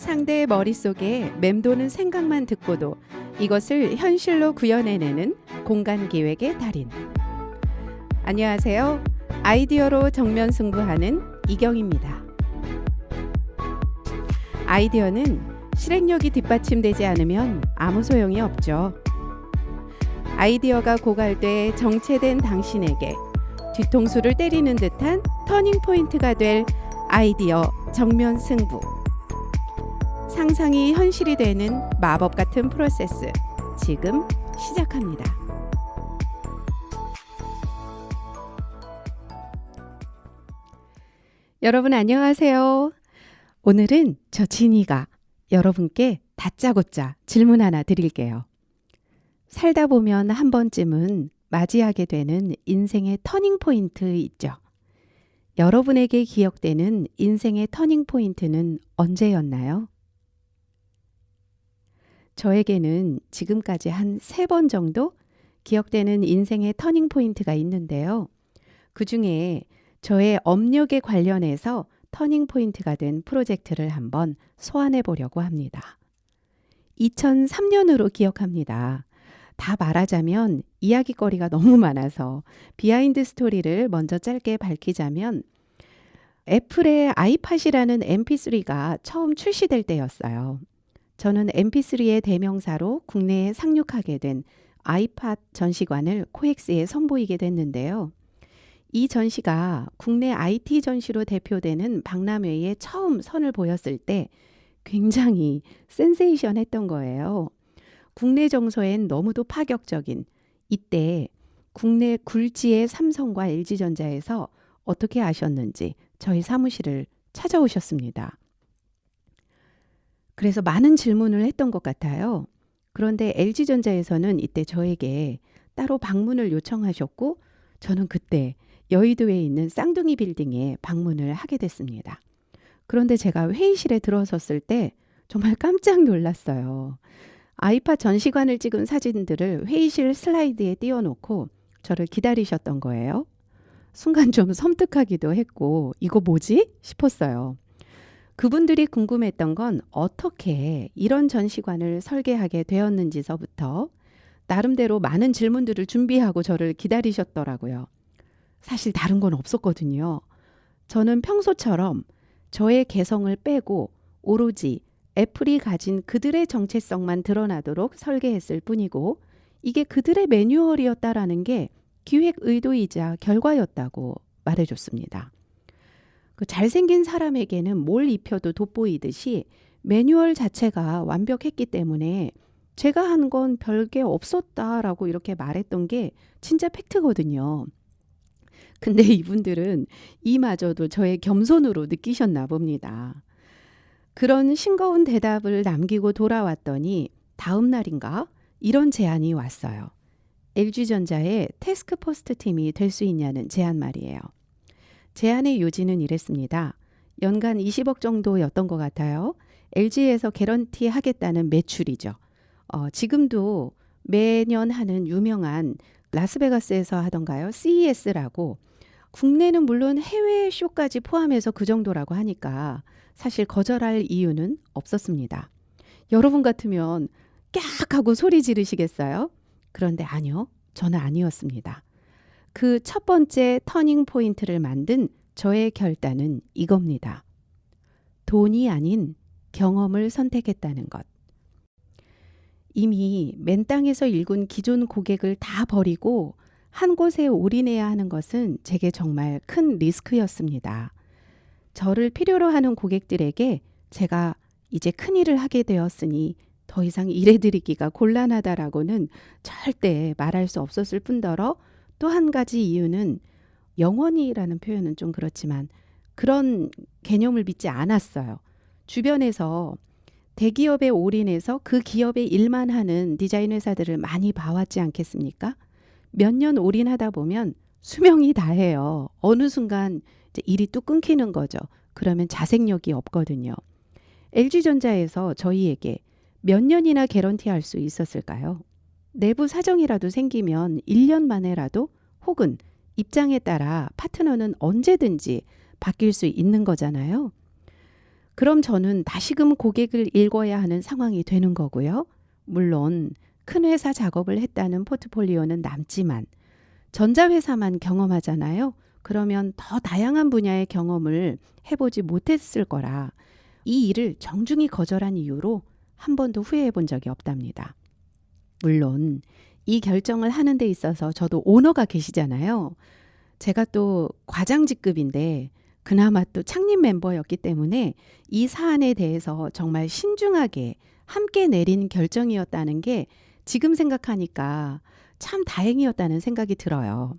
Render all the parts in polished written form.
상대의 머릿속에 맴도는 생각만 듣고도 이것을 현실로 구현해내는 공간기획의 달인. 안녕하세요. 아이디어로 정면 승부하는 이경입니다. 아이디어는 실행력이 뒷받침되지 않으면 아무 소용이 없죠. 아이디어가 고갈돼 정체된 당신에게 뒤통수를 때리는 듯한 터닝포인트가 될 아이디어 정면 승부. 상상이 현실이 되는 마법 같은 프로세스 지금 시작합니다. 여러분 안녕하세요. 오늘은 저 진이가 여러분께 다짜고짜 질문 하나 드릴게요. 살다 보면 한 번쯤은 맞이하게 되는 인생의 터닝포인트 있죠. 여러분에게 기억되는 인생의 터닝포인트는 언제였나요? 저에게는 지금까지 한 3번 정도 기억되는 인생의 터닝포인트가 있는데요. 그 중에 저의 업력에 관련해서 터닝포인트가 된 프로젝트를 한번 소환해 보려고 합니다. 2003년으로 기억합니다. 다 말하자면 이야기거리가 너무 많아서 비하인드 스토리를 먼저 짧게 밝히자면 애플의 아이팟이라는 mp3가 처음 출시될 때였어요. 저는 mp3의 대명사로 국내에 상륙하게 된 아이팟 전시관을 코엑스에 선보이게 됐는데요. 이 전시가 국내 IT 전시로 대표되는 박람회에 처음 선을 보였을 때 굉장히 센세이션했던 거예요. 국내 정서엔 너무도 파격적인 이때 국내 굴지의 삼성과 LG전자에서 어떻게 아셨는지 저희 사무실을 찾아오셨습니다. 그래서 많은 질문을 했던 것 같아요. 그런데 LG전자에서는 이때 저에게 따로 방문을 요청하셨고 저는 그때 여의도에 있는 쌍둥이 빌딩에 방문을 하게 됐습니다. 그런데 제가 회의실에 들어섰을 때 정말 깜짝 놀랐어요. 아이팟 전시관을 찍은 사진들을 회의실 슬라이드에 띄워놓고 저를 기다리셨던 거예요. 순간 좀 섬뜩하기도 했고 이거 뭐지? 싶었어요. 그분들이 궁금했던 건 어떻게 이런 전시관을 설계하게 되었는지서부터 나름대로 많은 질문들을 준비하고 저를 기다리셨더라고요. 사실 다른 건 없었거든요. 저는 평소처럼 저의 개성을 빼고 오로지 애플이 가진 그들의 정체성만 드러나도록 설계했을 뿐이고 이게 그들의 매뉴얼이었다라는 게 기획 의도이자 결과였다고 말해줬습니다. 그 잘생긴 사람에게는 뭘 입혀도 돋보이듯이 매뉴얼 자체가 완벽했기 때문에 제가 한 건 별게 없었다라고 이렇게 말했던 게 진짜 팩트거든요. 근데 이분들은 이마저도 저의 겸손으로 느끼셨나 봅니다. 그런 싱거운 대답을 남기고 돌아왔더니 다음 날인가 이런 제안이 왔어요. LG전자의 태스크포스트 팀이 될 수 있냐는 제안 말이에요. 제안의 요지는 이랬습니다. 연간 20억 정도였던 것 같아요. LG에서 개런티 하겠다는 매출이죠. 지금도 매년 하는 유명한 라스베가스에서 하던가요? CES라고 국내는 물론 해외 쇼까지 포함해서 그 정도라고 하니까 사실 거절할 이유는 없었습니다. 여러분 같으면 깍 하고 소리 지르시겠어요? 그런데 아니요. 저는 아니었습니다. 그 첫 번째 터닝 포인트를 만든 저의 결단은 이겁니다. 돈이 아닌 경험을 선택했다는 것. 이미 맨 땅에서 일군 기존 고객을 다 버리고 한 곳에 올인해야 하는 것은 제게 정말 큰 리스크였습니다. 저를 필요로 하는 고객들에게 제가 이제 큰일을 하게 되었으니 더 이상 일해드리기가 곤란하다라고는 절대 말할 수 없었을 뿐더러 또 한 가지 이유는 영원히라는 표현은 좀 그렇지만 그런 개념을 믿지 않았어요. 주변에서 대기업에 올인해서 그 기업의 일만 하는 디자인 회사들을 많이 봐왔지 않겠습니까? 몇 년 올인하다 보면 수명이 다해요. 어느 순간 이제 일이 뚝 끊기는 거죠. 그러면 자생력이 없거든요. LG전자에서 저희에게 몇 년이나 개런티할 수 있었을까요? 내부 사정이라도 생기면 1년 만에라도 혹은 입장에 따라 파트너는 언제든지 바뀔 수 있는 거잖아요. 그럼 저는 다시금 고객을 읽어야 하는 상황이 되는 거고요. 물론 큰 회사 작업을 했다는 포트폴리오는 남지만 전자회사만 경험하잖아요. 그러면 더 다양한 분야의 경험을 해보지 못했을 거라 이 일을 정중히 거절한 이유로 한 번도 후회해 본 적이 없답니다. 물론 이 결정을 하는 데 있어서 저도 오너가 계시잖아요. 제가 또 과장직급인데 그나마 또 창립 멤버였기 때문에 이 사안에 대해서 정말 신중하게 함께 내린 결정이었다는 게 지금 생각하니까 참 다행이었다는 생각이 들어요.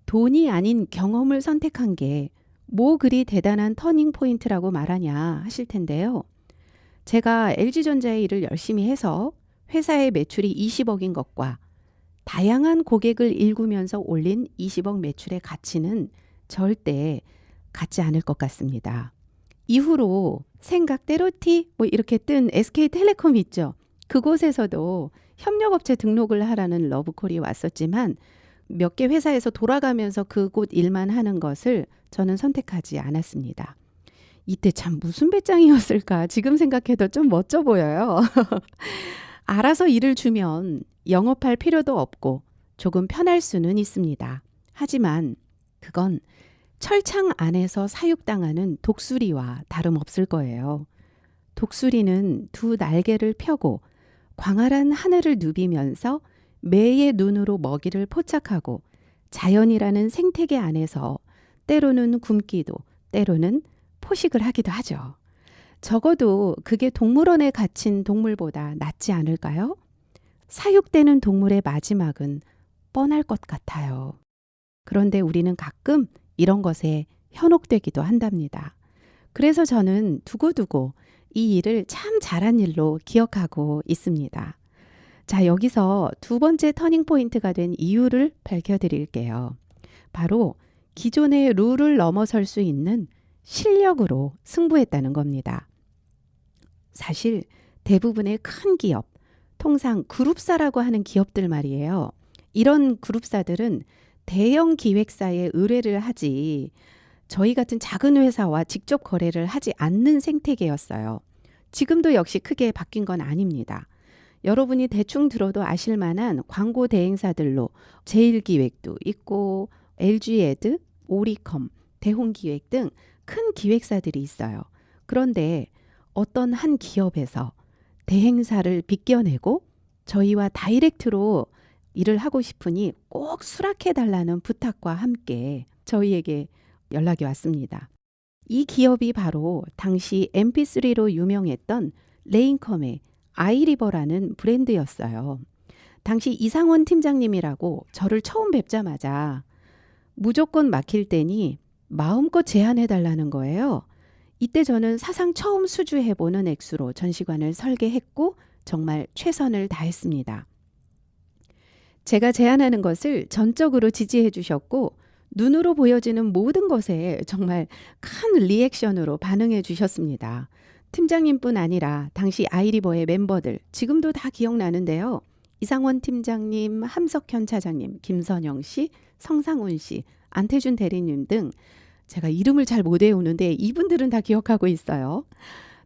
돈이 아닌 경험을 선택한 게 뭐 그리 대단한 터닝 포인트라고 말하냐 하실 텐데요. 제가 LG전자의 일을 열심히 해서 회사의 매출이 20억인 것과 다양한 고객을 일구면서 올린 20억 매출의 가치는 절대 같지 않을 것 같습니다. 이후로 생각대로티 뭐 이렇게 뜬 SK텔레콤 있죠. 그곳에서도 협력업체 등록을 하라는 러브콜이 왔었지만 몇 개 회사에서 돌아가면서 그곳 일만 하는 것을 저는 선택하지 않았습니다. 이때 참 무슨 배짱이었을까 지금 생각해도 좀 멋져 보여요. 알아서 일을 주면 영업할 필요도 없고 조금 편할 수는 있습니다. 하지만 그건 철창 안에서 사육당하는 독수리와 다름없을 거예요. 독수리는 두 날개를 펴고 광활한 하늘을 누비면서 매의 눈으로 먹이를 포착하고 자연이라는 생태계 안에서 때로는 굶기도 때로는 포식을 하기도 하죠. 적어도 그게 동물원에 갇힌 동물보다 낫지 않을까요? 사육되는 동물의 마지막은 뻔할 것 같아요. 그런데 우리는 가끔 이런 것에 현혹되기도 한답니다. 그래서 저는 두고두고 이 일을 참 잘한 일로 기억하고 있습니다. 자, 여기서 두 번째 터닝 포인트가 된 이유를 밝혀드릴게요. 바로 기존의 룰을 넘어설 수 있는 실력으로 승부했다는 겁니다. 사실 대부분의 큰 기업, 통상 그룹사라고 하는 기업들 말이에요. 이런 그룹사들은 대형 기획사에 의뢰를 하지 저희 같은 작은 회사와 직접 거래를 하지 않는 생태계였어요. 지금도 역시 크게 바뀐 건 아닙니다. 여러분이 대충 들어도 아실 만한 광고 대행사들로 제일기획도 있고 LG에드, 오리컴, 대홍기획 등 큰 기획사들이 있어요. 그런데 어떤 한 기업에서 대행사를 빗겨내고 저희와 다이렉트로 일을 하고 싶으니 꼭 수락해달라는 부탁과 함께 저희에게 연락이 왔습니다. 이 기업이 바로 당시 mp3로 유명했던 레인컴의 아이리버라는 브랜드였어요. 당시 이상원 팀장님이라고 저를 처음 뵙자마자 무조건 막힐 때니 마음껏 제안해달라는 거예요. 이때 저는 사상 처음 수주해보는 액수로 전시관을 설계했고 정말 최선을 다했습니다. 제가 제안하는 것을 전적으로 지지해 주셨고 눈으로 보여지는 모든 것에 정말 큰 리액션으로 반응해 주셨습니다. 팀장님뿐 아니라 당시 아이리버의 멤버들 지금도 다 기억나는데요. 이상원 팀장님, 함석현 차장님, 김선영 씨, 성상훈 씨, 안태준 대리님 등 제가 이름을 잘 못 외우는데 이분들은 다 기억하고 있어요.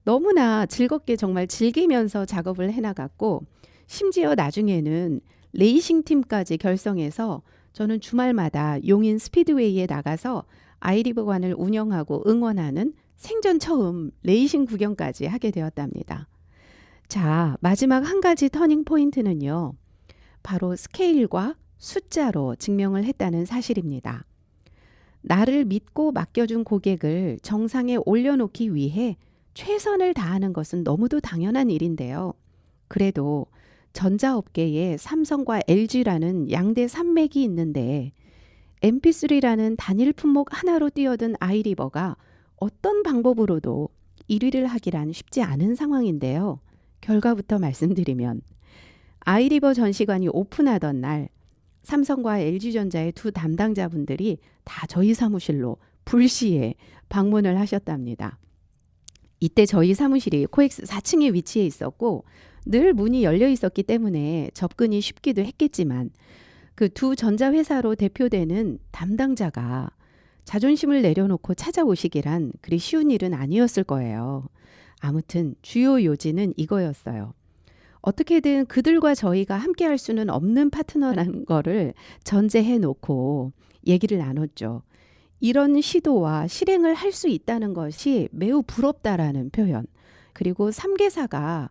너무나 즐겁게 정말 즐기면서 작업을 해나갔고 심지어 나중에는 레이싱 팀까지 결성해서 저는 주말마다 용인 스피드웨이에 나가서 아이리버관을 운영하고 응원하는 생전 처음 레이싱 구경까지 하게 되었답니다. 자, 마지막 한 가지 터닝 포인트는요. 바로 스케일과 숫자로 증명을 했다는 사실입니다. 나를 믿고 맡겨준 고객을 정상에 올려놓기 위해 최선을 다하는 것은 너무도 당연한 일인데요. 그래도 전자업계에 삼성과 LG라는 양대 산맥이 있는데 mp3라는 단일 품목 하나로 뛰어든 아이리버가 어떤 방법으로도 1위를 하기란 쉽지 않은 상황인데요. 결과부터 말씀드리면 아이리버 전시관이 오픈하던 날 삼성과 LG전자의 두 담당자분들이 다 저희 사무실로 불시에 방문을 하셨답니다. 이때 저희 사무실이 코엑스 4층에 위치해 있었고 늘 문이 열려 있었기 때문에 접근이 쉽기도 했겠지만 그 두 전자회사로 대표되는 담당자가 자존심을 내려놓고 찾아오시기란 그리 쉬운 일은 아니었을 거예요. 아무튼 주요 요지는 이거였어요. 어떻게든 그들과 저희가 함께 할 수는 없는 파트너라는 거를 전제해 놓고 얘기를 나눴죠. 이런 시도와 실행을 할 수 있다는 것이 매우 부럽다라는 표현. 그리고 3개사가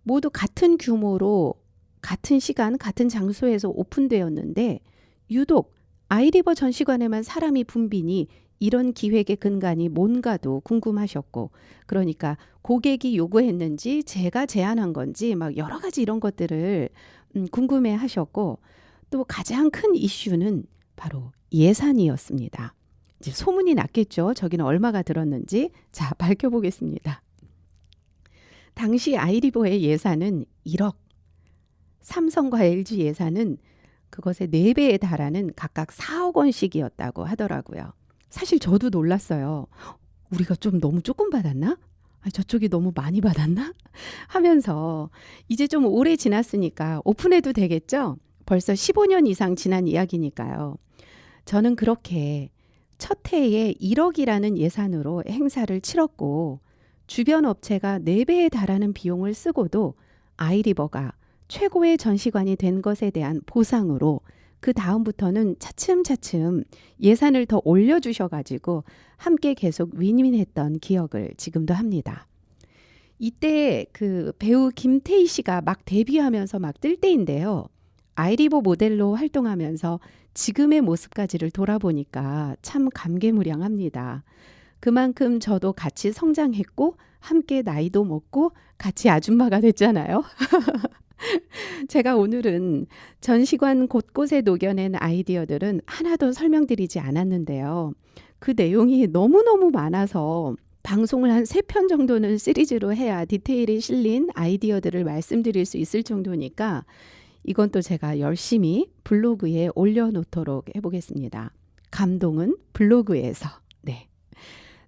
모두 같은 규모로 같은 시간, 같은 장소에서 오픈되었는데 유독 아이리버 전시관에만 사람이 붐비니 이런 기획의 근간이 뭔가도 궁금하셨고, 그러니까 고객이 요구했는지 제가 제안한 건지 막 여러 가지 이런 것들을 궁금해 하셨고, 또 가장 큰 이슈는 바로 예산이었습니다. 이제 소문이 났겠죠. 저기는 얼마가 들었는지. 자, 밝혀보겠습니다. 당시 아이리버의 예산은 1억, 삼성과 LG 예산은 그것의 4배에 달하는 각각 4억 원씩이었다고 하더라고요. 사실 저도 놀랐어요. 우리가 좀 너무 조금 받았나? 저쪽이 너무 많이 받았나? 하면서 이제 좀 오래 지났으니까 오픈해도 되겠죠? 벌써 15년 이상 지난 이야기니까요. 저는 그렇게 첫 해에 1억이라는 예산으로 행사를 치렀고 주변 업체가 4배에 달하는 비용을 쓰고도 아이리버가 최고의 전시관이 된 것에 대한 보상으로 그 다음부터는 차츰차츰 예산을 더 올려주셔가지고 함께 계속 윈윈했던 기억을 지금도 합니다. 이때 그 배우 김태희 씨가 막 데뷔하면서 막 뜰 때인데요. 아이리버 모델로 활동하면서 지금의 모습까지를 돌아보니까 참 감개무량합니다. 그만큼 저도 같이 성장했고 함께 나이도 먹고 같이 아줌마가 됐잖아요. 제가 오늘은 전시관 곳곳에 녹여낸 아이디어들은 하나도 설명드리지 않았는데요. 그 내용이 너무너무 많아서 방송을 한 3편 정도는 시리즈로 해야 디테일이 실린 아이디어들을 말씀드릴 수 있을 정도니까 이건 또 제가 열심히 블로그에 올려놓도록 해보겠습니다. 감동은 블로그에서. 네.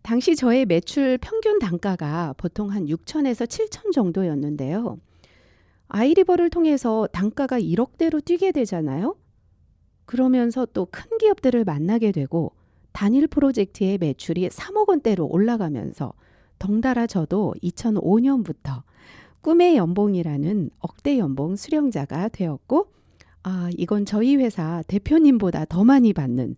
당시 저의 매출 평균 단가가 보통 한 6천에서 7천 정도였는데요. 아이리버를 통해서 단가가 1억대로 뛰게 되잖아요. 그러면서 또 큰 기업들을 만나게 되고 단일 프로젝트의 매출이 3억 원대로 올라가면서 덩달아 저도 2005년부터 꿈의 연봉이라는 억대 연봉 수령자가 되었고, 이건 저희 회사 대표님보다 더 많이 받는,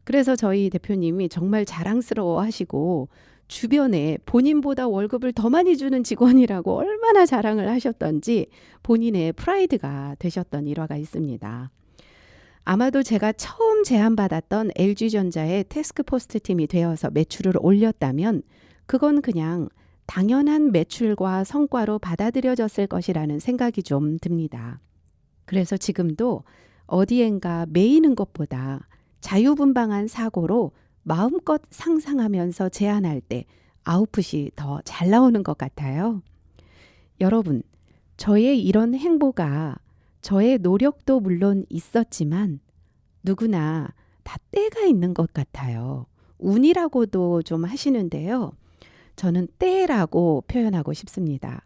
그래서 저희 대표님이 정말 자랑스러워 하시고 주변에 본인보다 월급을 더 많이 주는 직원이라고 얼마나 자랑을 하셨던지 본인의 프라이드가 되셨던 일화가 있습니다. 아마도 제가 처음 제안받았던 LG전자의 태스크포스트 팀이 되어서 매출을 올렸다면 그건 그냥 당연한 매출과 성과로 받아들여졌을 것이라는 생각이 좀 듭니다. 그래서 지금도 어디엔가 매이는 것보다 자유분방한 사고로 마음껏 상상하면서 제안할 때 아웃풋이 더 잘 나오는 것 같아요. 여러분, 저의 이런 행보가 저의 노력도 물론 있었지만 누구나 다 때가 있는 것 같아요. 운이라고도 좀 하시는데요. 저는 때라고 표현하고 싶습니다.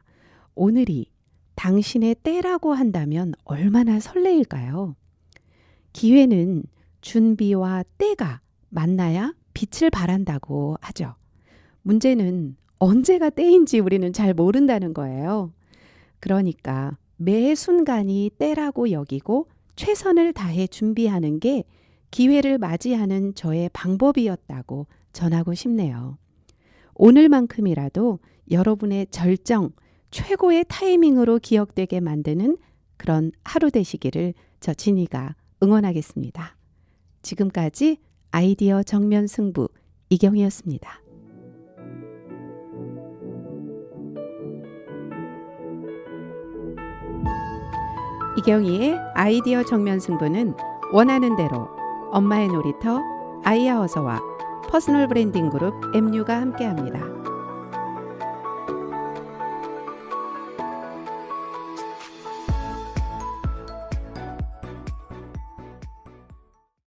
오늘이 당신의 때라고 한다면 얼마나 설레일까요? 기회는 준비와 때가 만나야 빛을 발한다고 하죠. 문제는 언제가 때인지 우리는 잘 모른다는 거예요. 그러니까 매 순간이 때라고 여기고 최선을 다해 준비하는 게 기회를 맞이하는 저의 방법이었다고 전하고 싶네요. 오늘만큼이라도 여러분의 절정, 최고의 타이밍으로 기억되게 만드는 그런 하루 되시기를 저 진이가 응원하겠습니다. 지금까지 아이디어 정면 승부 이경이었습니다. 이경이의 아이디어 정면 승부는 원하는 대로 엄마의 놀이터 아이하어서와 퍼스널 브랜딩 그룹 MU가 함께합니다.